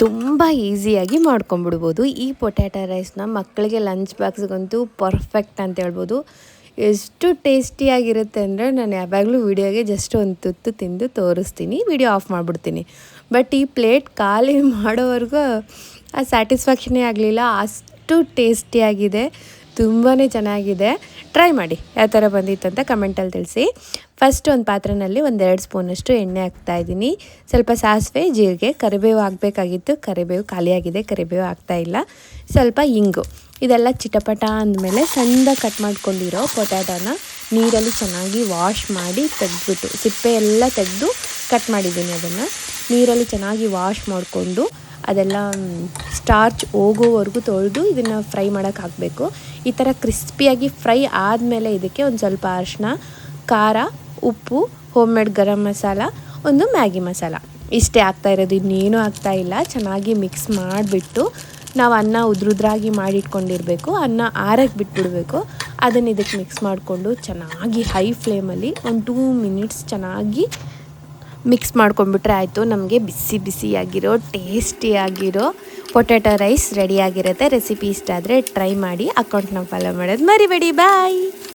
ತುಂಬ ಈಸಿಯಾಗಿ ಮಾಡ್ಕೊಂಬಿಡ್ಬೋದು. ಈ ಪೊಟ್ಯಾಟೊ ರೈಸ್ನ ಮಕ್ಕಳಿಗೆ ಲಂಚ್ ಬಾಕ್ಸ್ಗಂತೂ ಪರ್ಫೆಕ್ಟ್ ಅಂತ ಹೇಳ್ಬೋದು. ಎಷ್ಟು ಟೇಸ್ಟಿಯಾಗಿರುತ್ತೆ ಅಂದರೆ ನಾನು ಯಾವಾಗಲೂ ವೀಡಿಯೋಗೆ ಜಸ್ಟ್ ಒಂದು ತುತ್ತು ತಿಂದು ತೋರಿಸ್ತೀನಿ, ವಿಡಿಯೋ ಆಫ್ ಮಾಡಿಬಿಡ್ತೀನಿ. ಬಟ್ ಈ ಪ್ಲೇಟ್ ಖಾಲಿ ಮಾಡೋವರೆಗೂ ಆ ಸ್ಯಾಟಿಸ್ಫ್ಯಾಕ್ಷನೇ ಆಗಲಿಲ್ಲ. ಅಷ್ಟು ಟೇಸ್ಟಿಯಾಗಿದೆ, ತುಂಬಾ ಚೆನ್ನಾಗಿದೆ. ಟ್ರೈ ಮಾಡಿ ಯಾವ ಥರ ಬಂದಿತ್ತು ಅಂತ ಕಮೆಂಟಲ್ಲಿ ತಿಳಿಸಿ. ಫಸ್ಟ್ ಒಂದು ಪಾತ್ರೆಯಲ್ಲಿ 1-2 ಸ್ಪೂನಷ್ಟು ಎಣ್ಣೆ ಹಾಕ್ತಾಯಿದ್ದೀನಿ. ಸ್ವಲ್ಪ ಸಾಸಿವೆ, ಜೀರಿಗೆ, ಕರಿಬೇವು ಹಾಕಬೇಕಾಗಿತ್ತು. ಕರಿಬೇವು ಖಾಲಿಯಾಗಿದೆ, ಕರಿಬೇವು ಹಾಕ್ತಾಯಿಲ್ಲ. ಸ್ವಲ್ಪ ಇಂಗು, ಇದೆಲ್ಲ ಚಿಟಪಟ ಅಂದಮೇಲೆ ಸಣ್ಣದಾಗಿ ಕಟ್ ಮಾಡ್ಕೊಂಡಿರೋ ಪೊಟ್ಯಾಟೋನ ನೀರಲ್ಲಿ ಚೆನ್ನಾಗಿ ವಾಶ್ ಮಾಡಿ ತೆಗೆದ್ಬಿಟ್ಟು, ಸಿಪ್ಪೆ ಎಲ್ಲ ತೆಗೆದು ಕಟ್ ಮಾಡಿದ್ದೀನಿ. ಅದನ್ನು ನೀರಲ್ಲಿ ಚೆನ್ನಾಗಿ ವಾಶ್ ಮಾಡಿಕೊಂಡು ಅದೆಲ್ಲ ಸ್ಟಾರ್ಚ್ ಹೋಗೋವರೆಗೂ ತೊಳೆದು ಇದನ್ನು ಫ್ರೈ ಮಾಡೋಕ್ಕೆ ಹಾಕಬೇಕು. ಈ ಥರ ಕ್ರಿಸ್ಪಿಯಾಗಿ ಫ್ರೈ ಆದಮೇಲೆ ಇದಕ್ಕೆ ಒಂದು ಸ್ವಲ್ಪ ಅರಿಶಿನ, ಖಾರ, ಉಪ್ಪು, ಹೋಮ್ ಮೇಡ್ ಗರಂ ಮಸಾಲ, ಒಂದು ಮ್ಯಾಗಿ ಮಸಾಲ ಇಷ್ಟೇ ಹಾಕ್ತಾಯಿರೋದು, ಇನ್ನೇನು ಹಾಕ್ತಾಯಿಲ್ಲ. ಚೆನ್ನಾಗಿ ಮಿಕ್ಸ್ ಮಾಡಿಬಿಟ್ಟು ನಾವು ಅನ್ನ ಉದ್ರುದ್ರಾಗಿ ಮಾಡಿಟ್ಕೊಂಡಿರಬೇಕು, ಅನ್ನ ಆರಕ್ಕೆ ಬಿಟ್ಬಿಡಬೇಕು. ಅದನ್ನು ಇದಕ್ಕೆ ಮಿಕ್ಸ್ ಮಾಡಿಕೊಂಡು ಚೆನ್ನಾಗಿ ಹೈ ಫ್ಲೇಮಲ್ಲಿ ಒಂದು 2 ಮಿನಿಟ್ಸ್ ಚೆನ್ನಾಗಿ ಮಿಕ್ಸ್ ಮಾಡ್ಕೊಂಡ್ಬಿಟ್ರೆ ಆಯಿತು. ನಮಗೆ ಬಿಸಿ ಬಿಸಿಯಾಗಿರೋ ಟೇಸ್ಟಿಯಾಗಿರೋ ಪೊಟ್ಯಾಟೊ ರೈಸ್ ರೆಡಿಯಾಗಿರುತ್ತೆ. ರೆಸಿಪಿ ಇಷ್ಟ ಆದರೆ ಟ್ರೈ ಮಾಡಿ, ಅಕೌಂಟ್ನ ಫಾಲೋ ಮಾಡೋದು ಮರಿಬೇಡಿ. ಬಾಯ್.